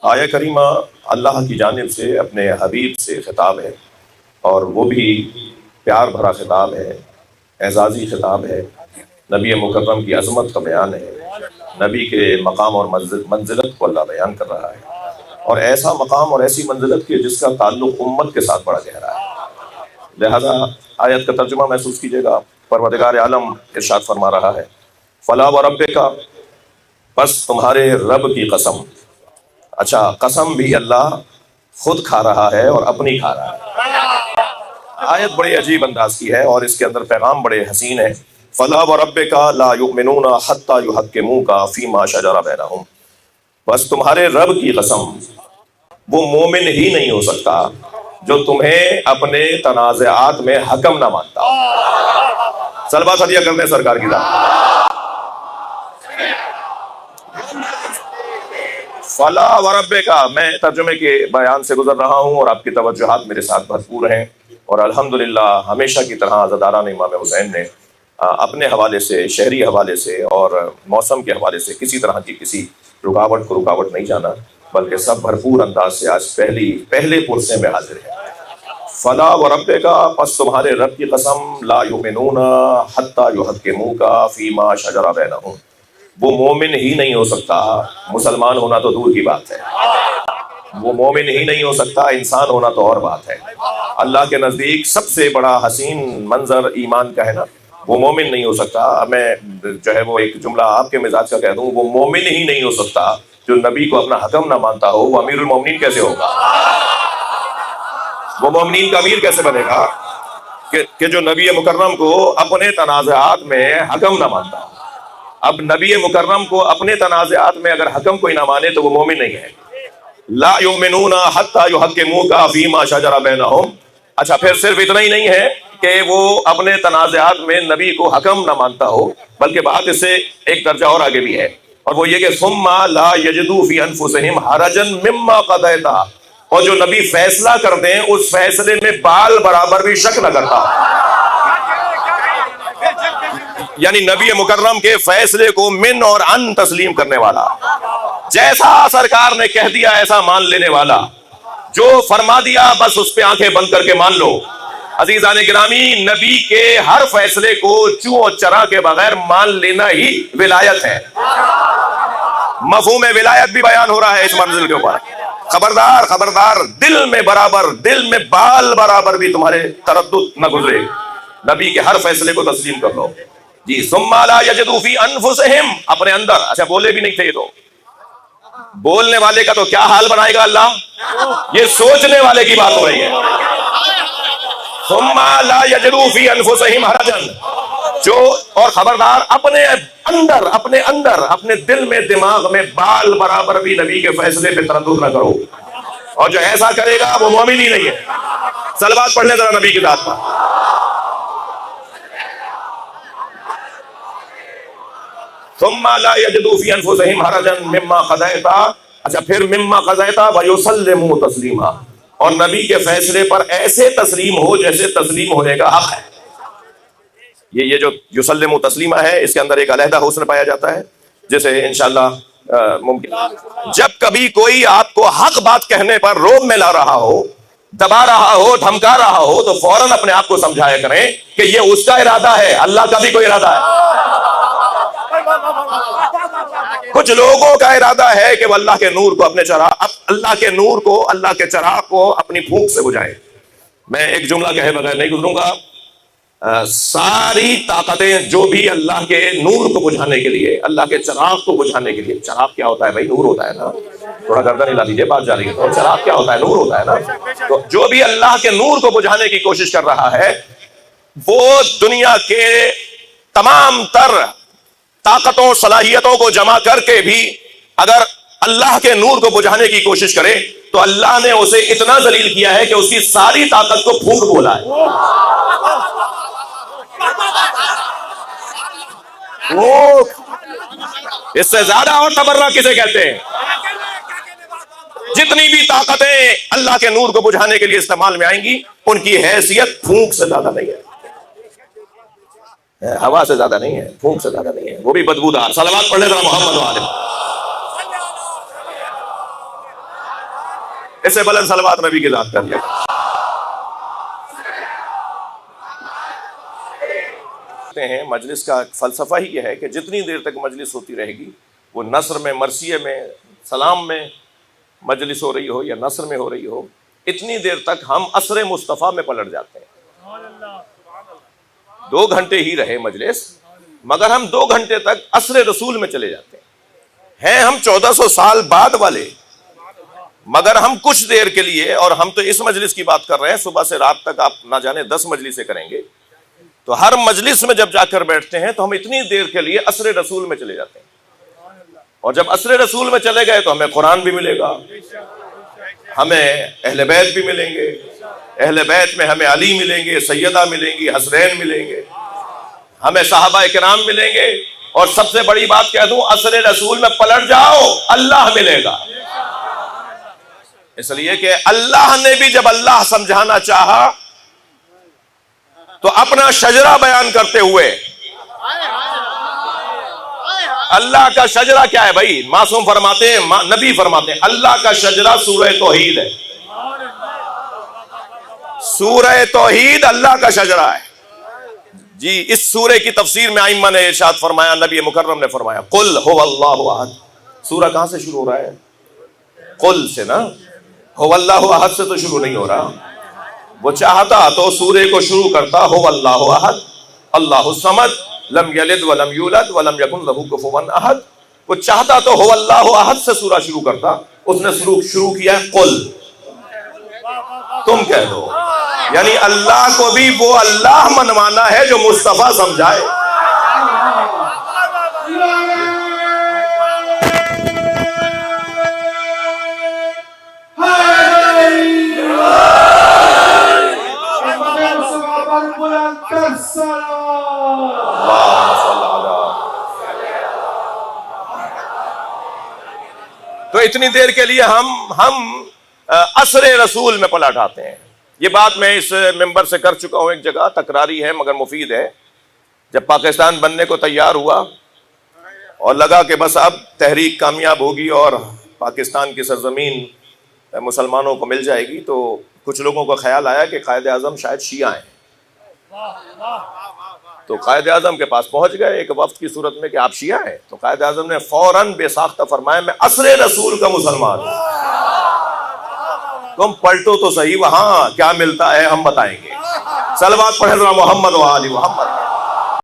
آیہ کریمہ اللہ کی جانب سے اپنے حبیب سے خطاب ہے، اور وہ بھی پیار بھرا خطاب ہے، اعزازی خطاب ہے، نبی مکرم کی عظمت کا بیان ہے، نبی کے مقام اور منزلت کو اللہ بیان کر رہا ہے، اور ایسا مقام اور ایسی منزلت کی جس کا تعلق امت کے ساتھ بڑا گہرا ہے۔ لہذا آیت کا ترجمہ محسوس کیجئے گا۔ پروردگار عالم ارشاد فرما رہا ہے، فلا وربک، پس تمہارے رب کی قسم۔ اچھا، قسم بھی اللہ خود کھا رہا ہے اور اپنی کھا رہا ہے۔ آیت بڑے عجیب انداز کی ہے اور اس کے اندر پیغام بڑے حسین ہے۔ فلا وربک لا یؤمنون حتی یحکموک فیما شجر بینہم، بس تمہارے رب کی قسم، وہ مومن ہی نہیں ہو سکتا جو تمہیں اپنے تنازعات میں حکم نہ مانتا۔ صلوات ہدیہ کرتے ہیں سرکار کی ذات۔ فلا وربک، میں ترجمے کے بیان سے گزر رہا ہوں اور آپ کی توجہات میرے ساتھ بھرپور ہیں، اور الحمدللہ ہمیشہ کی طرح عزاداران امام حسین نے اپنے حوالے سے، شہری حوالے سے اور موسم کے حوالے سے کسی طرح کی کسی رکاوٹ کو رکاوٹ نہیں جانا، بلکہ سب بھرپور انداز سے آج پہلے پرسے میں حاضر ہیں۔ فلا وربک، پس تمہارے رب کی قسم، لا یؤمنون حتی یحکموک فیما شجر بینہم، وہ مومن ہی نہیں ہو سکتا، مسلمان ہونا تو دور کی بات ہے، وہ مومن ہی نہیں ہو سکتا، انسان ہونا تو اور بات ہے۔ اللہ کے نزدیک سب سے بڑا حسین منظر ایمان کا ہے نا، وہ مومن نہیں ہو سکتا۔ میں جو ہے وہ ایک جملہ آپ کے مزاج کا کہہ دوں، وہ مومن ہی نہیں ہو سکتا جو نبی کو اپنا حکم نہ مانتا ہو، وہ امیر المومنین کیسے ہوگا؟ وہ مومنین کا امیر کیسے بنے گا کہ جو نبی مکرم کو اپنے تنازعات میں حکم نہ مانتا؟ اب نبی مکرم کو اپنے تنازعات میں اگر حکم کوئی نہ مانے تو وہ مومن نہیں ہے۔ لا یؤمنون حتی یحکموک فیما شجر بینہم۔ اچھا، پھر صرف اتنا ہی نہیں ہے کہ وہ اپنے تنازعات میں نبی کو حکم نہ مانتا ہو، بلکہ بات اس سے ایک درجہ اور آگے بھی ہے، اور وہ یہ کہ ثم لا یجدوا فی انفسہم حرجا مما قضیت، اور جو نبی فیصلہ کر دیں اس فیصلے میں بال برابر بھی شک نہ کرتا، یعنی نبی مکرم کے فیصلے کو من اور ان تسلیم کرنے والا، جیسا سرکار نے کہہ دیا ایسا مان لینے والا، جو فرما دیا بس اس پہ آنکھیں بند کر کے مان لو۔ عزیزان گرامی، نبی کے ہر فیصلے کو چوں اور چرا کے بغیر مان لینا ہی ولایت ہے۔ مفہوم ولایت بھی بیان ہو رہا ہے اس منزل کے اوپر۔ خبردار خبردار، دل میں برابر، دل میں بال برابر بھی تمہارے تردد نہ گزرے، نبی کے ہر فیصلے کو تسلیم کر لو۔ جی، ثم لا یجدوا فی انفسہم، اپنے اندر، اچھا بولے بھی نہیں تھے، تو بولنے والے کا تو کیا حال بنائے گا اللہ، یہ سوچنے والے کی بات ہو رہی ہے۔ ثم لا یجدوا فی انفسہم حرجا، جو، اور خبردار اپنے اندر اپنے دل میں، دماغ میں بال برابر بھی نبی کے فیصلے پہ تردد نہ کرو، اور جو ایسا کرے گا وہ مومن ہی نہیں ہے۔ صلوات پڑھ لیں ذرا نبی کی ذات پر۔ ثم لا یجدوا فی انفسہم حرجا مما قضیت، اچھا پھر مما قضیت ویسلموا تسلیما، اور نبی کے فیصلے پر ایسے تسلیم ہو جیسے تسلیم ہونے کا حق ہے۔ یہ جو یسلموا تسلیما ہے، اس کے اندر ایک علیحدہ حسن پایا جاتا ہے، جسے انشاءاللہ ممکن جب کبھی کوئی آپ کو حق بات کہنے پر روب میں لا رہا ہو، دبا رہا ہو، دھمکا رہا ہو، تو فوراً اپنے آپ کو سمجھایا کریں کہ یہ اس کا ارادہ ہے، اللہ کا بھی کوئی ارادہ ہے۔ کچھ لوگوں کا ارادہ ہے کہ وہ اللہ کے نور کو اللہ کے چراغ کو اپنی پھونک سے بجھائیں۔ میں ایک جملہ کہے بغیر نہیں گزروں گا۔ ساری طاقتیں جو بھی اللہ کے نور کو بجھانے کے لیے، اللہ کے چراغ کو بجھانے کے لیے، چراغ کیا ہوتا ہے بھائی؟ نور ہوتا ہے نا، تھوڑا گردن ہلا دیجیے، بات جاری ہے، تو چراغ کیا ہوتا ہے؟ نور ہوتا ہے نا۔ تو جو بھی اللہ کے نور کو بجھانے کی کوشش کر رہا ہے، وہ دنیا کے تمام تر طاقتوں صلاحیتوں کو جمع کر کے بھی اگر اللہ کے نور کو بجھانے کی کوشش کرے تو اللہ نے اسے اتنا ذلیل کیا ہے کہ اس کی ساری طاقت کو پھونک بولا ہے۔ اس سے زیادہ اور تبرہ کسے کہتے ہیں؟ جتنی بھی طاقتیں اللہ کے نور کو بجھانے کے لیے استعمال میں آئیں گی، ان کی حیثیت پھونک سے زیادہ نہیں ہے، ہوا سے زیادہ نہیں ہے، پھونک سے زیادہ نہیں ہے، وہ بھی بدبودار۔ صلوات پڑھ لیں ذرا محمد و آل۔ اسے بلند صلوات نبی کی ذات کریے. ہیں مجلس کا فلسفہ ہی یہ ہے کہ جتنی دیر تک مجلس ہوتی رہے گی، وہ نثر میں، مرثیے میں، سلام میں مجلس ہو رہی ہو یا نثر میں ہو رہی ہو، اتنی دیر تک ہم عصر مصطفیٰ میں پلٹ جاتے ہیں. 2 گھنٹے ہی رہے مجلس، مگر ہم 2 گھنٹے تک عصر رسول میں چلے جاتے ہیں ہم 1400 سال بعد والے، مگر ہم کچھ دیر کے لیے، اور ہم تو اس مجلس کی بات کر رہے ہیں، صبح سے رات تک آپ نہ جانے 10 مجلسیں کریں گے، تو ہر مجلس میں جب جا کر بیٹھتے ہیں تو ہم اتنی دیر کے لیے عصر رسول میں چلے جاتے ہیں. اور جب عصر رسول میں چلے گئے تو ہمیں قرآن بھی ملے گا، ہمیں اہل بیت بھی ملیں گے، اہل بیت میں ہمیں علی ملیں گے، سیدہ ملیں گی، حسنین ملیں گے، ہمیں صحابہ کرام ملیں گے، اور سب سے بڑی بات کہہ دوں، عصر رسول میں پلٹ جاؤ اللہ ملے گا. اس لیے کہ اللہ نے بھی جب اللہ سمجھانا چاہا تو اپنا شجرہ بیان کرتے ہوئے، اللہ کا شجرہ کیا ہے بھائی؟ معصوم فرماتے ہیں، نبی فرماتے ہیں، اللہ کا شجرہ سورہ توحید ہے. سورہ توحید اللہ کا شجرہ ہے جی. اس سورہ کی تفسیر میں ائمہ نے ارشاد فرمایا، نبی مکرم نے فرمایا، قل هو اللہ احد. سورہ کہاں سے شروع ہو رہا ہے؟ قل سے نا، هو اللہ احد سے تو شروع نہیں ہو رہا. وہ چاہتا تو سورہ کو شروع کرتا هو اللہ احد اللہ الصمد لم یلد ولم یولد ولم یکن لہ کفوا احد. وہ چاہتا تو هو اللہ احد سے سورہ شروع کرتا، اس نے شروع کیا ہے قل، تم کہہ دو. یعنی اللہ کو بھی وہ اللہ منوانا ہے جو مصطفیٰ سمجھائے. تو اتنی دیر کے لیے ہم عصر رسول میں پلٹ آتے ہیں. یہ بات میں اس ممبر سے کر چکا ہوں ایک جگہ، تکراری ہے مگر مفید ہے. جب پاکستان بننے کو تیار ہوا اور لگا کہ بس اب تحریک کامیاب ہوگی اور پاکستان کی سرزمین مسلمانوں کو مل جائے گی، تو کچھ لوگوں کو خیال آیا کہ قائد اعظم شاید شیعہ ہیں. تو قائد اعظم کے پاس پہنچ گئے ایک وفد کی صورت میں کہ آپ شیعہ ہیں. تو قائد اعظم نے فوراً بے ساختہ فرمایا، میں عصر رسول کا مسلمان ہوں. تم پلٹو تو صحیح، وہاں کیا ملتا ہے ہم بتائیں گے. صلوات پڑھیں ذرا محمد و آل محمد.